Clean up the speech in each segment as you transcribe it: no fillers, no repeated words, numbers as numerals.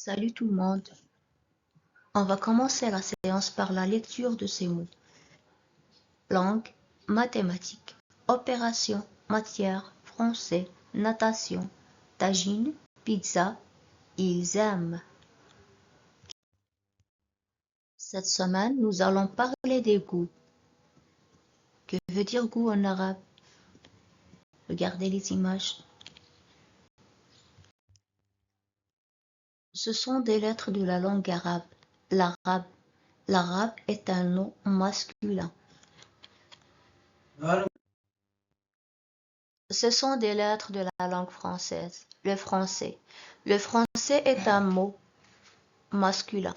Salut tout le monde. On va commencer la séance par la lecture de ces mots. Langue, mathématiques, opération, matière, français, natation, tagine, pizza, ils aiment. Cette semaine, nous allons parler des goûts. Que veut dire goût en arabe? Regardez les images. Ce sont des lettres de la langue arabe. L'arabe est un nom masculin. Ce sont des lettres de la langue française. Le français. Le français est un mot masculin.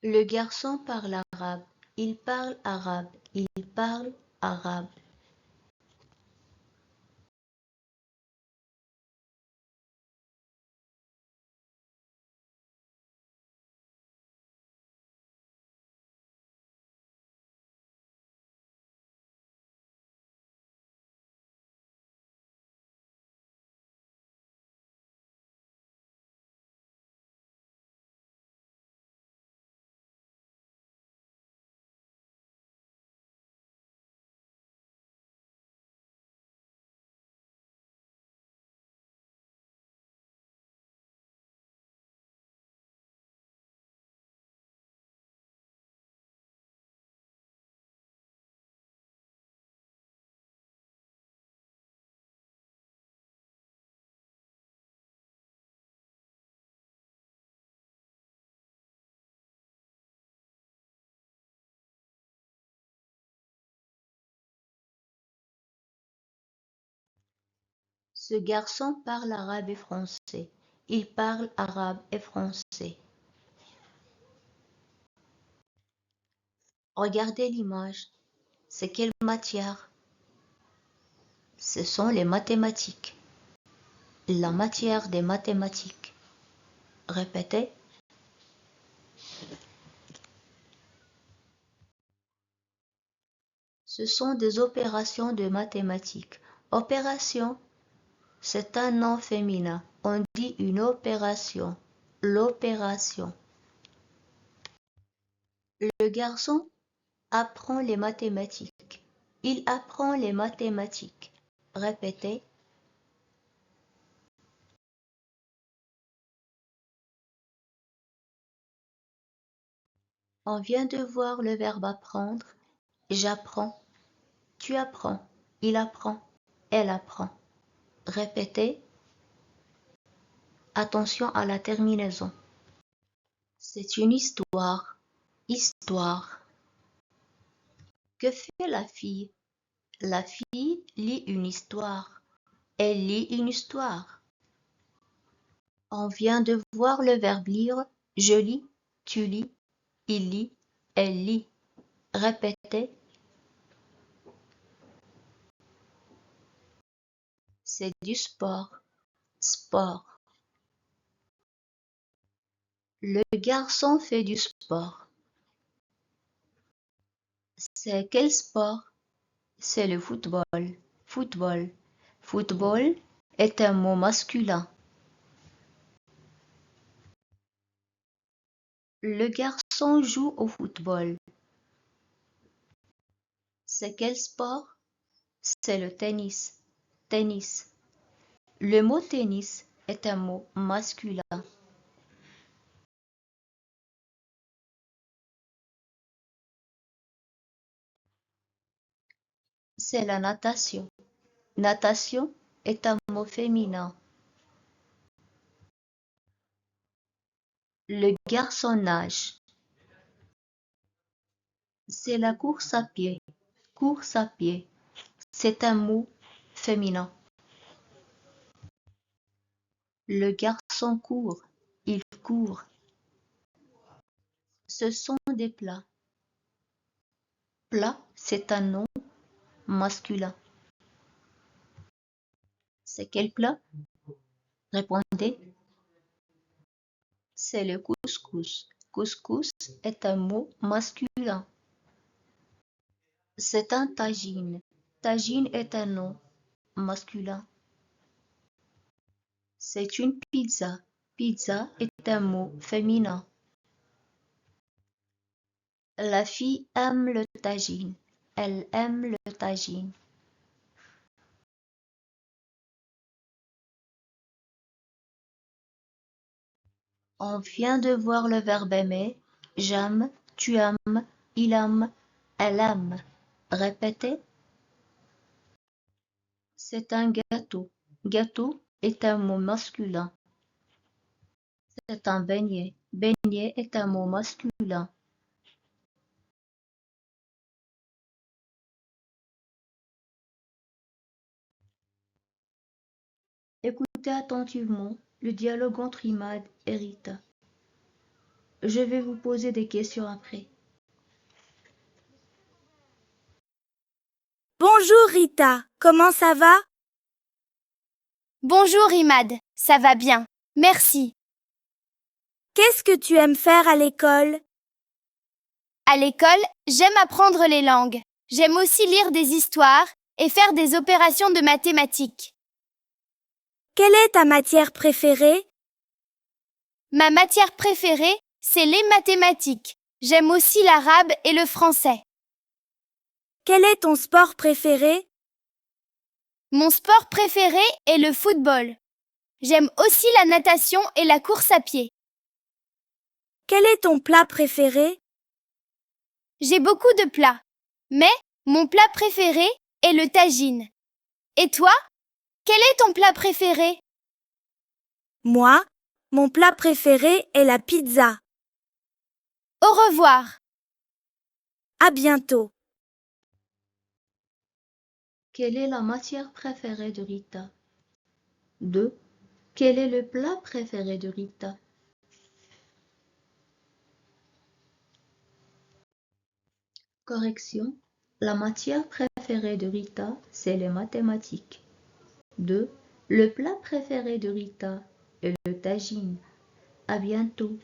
Le garçon parle arabe. Il parle arabe. Il parle arabe. Ce garçon parle arabe et français. Il parle arabe et français. Regardez l'image. C'est quelle matière? Ce sont les mathématiques. La matière des mathématiques. Répétez. Ce sont des opérations de mathématiques. Opération, c'est un nom féminin. On dit une opération. L'opération. Le garçon apprend les mathématiques. Il apprend les mathématiques. Répétez. On vient de voir le verbe apprendre. J'apprends. Tu apprends. Il apprend. Elle apprend. Répétez. Attention à la terminaison. C'est une histoire. Histoire. Que fait la fille? La fille lit une histoire. Elle lit une histoire. On vient de voir le verbe lire. Je lis. Tu lis. Il lit. Elle lit. Répétez. C'est du sport. Sport. Le garçon fait du sport. C'est quel sport? C'est le football. Football. Football est un mot masculin. Le garçon joue au football. C'est quel sport? C'est le tennis. Tennis. Le mot tennis est un mot masculin. C'est la natation. Natation est un mot féminin. Le garçon nage. C'est la course à pied. Course à pied, c'est un mot féminin. Le garçon court. Il court. Ce sont des plats. Plat, c'est un nom masculin. C'est quel plat? Répondez. C'est le couscous. Couscous est un mot masculin. C'est un tagine. Tagine est un nom masculin. C'est une pizza. Pizza est un mot féminin. La fille aime le tagine. Elle aime le tagine. On vient de voir le verbe aimer. J'aime, tu aimes, il aime, elle aime. Répétez. C'est un gâteau. Gâteau est un mot masculin. C'est un beignet. Beignet est un mot masculin. Écoutez attentivement le dialogue entre Imad et Rita. Je vais vous poser des questions après. Bonjour Rita, comment ça va? Bonjour Imad, ça va bien, merci. Qu'est-ce que tu aimes faire à l'école? À l'école, j'aime apprendre les langues. J'aime aussi lire des histoires et faire des opérations de mathématiques. Quelle est ta matière préférée? Ma matière préférée, c'est les mathématiques. J'aime aussi l'arabe et le français. Quel est ton sport préféré? Mon sport préféré est le football. J'aime aussi la natation et la course à pied. Quel est ton plat préféré? J'ai beaucoup de plats, mais mon plat préféré est le tagine. Et toi, quel est ton plat préféré? Moi, mon plat préféré est la pizza. Au revoir. À bientôt. Quelle est la matière préférée de Rita? 2. Quel est le plat préféré de Rita? Correction. La matière préférée de Rita, c'est les mathématiques. 2. Le plat préféré de Rita est le tagine. À bientôt.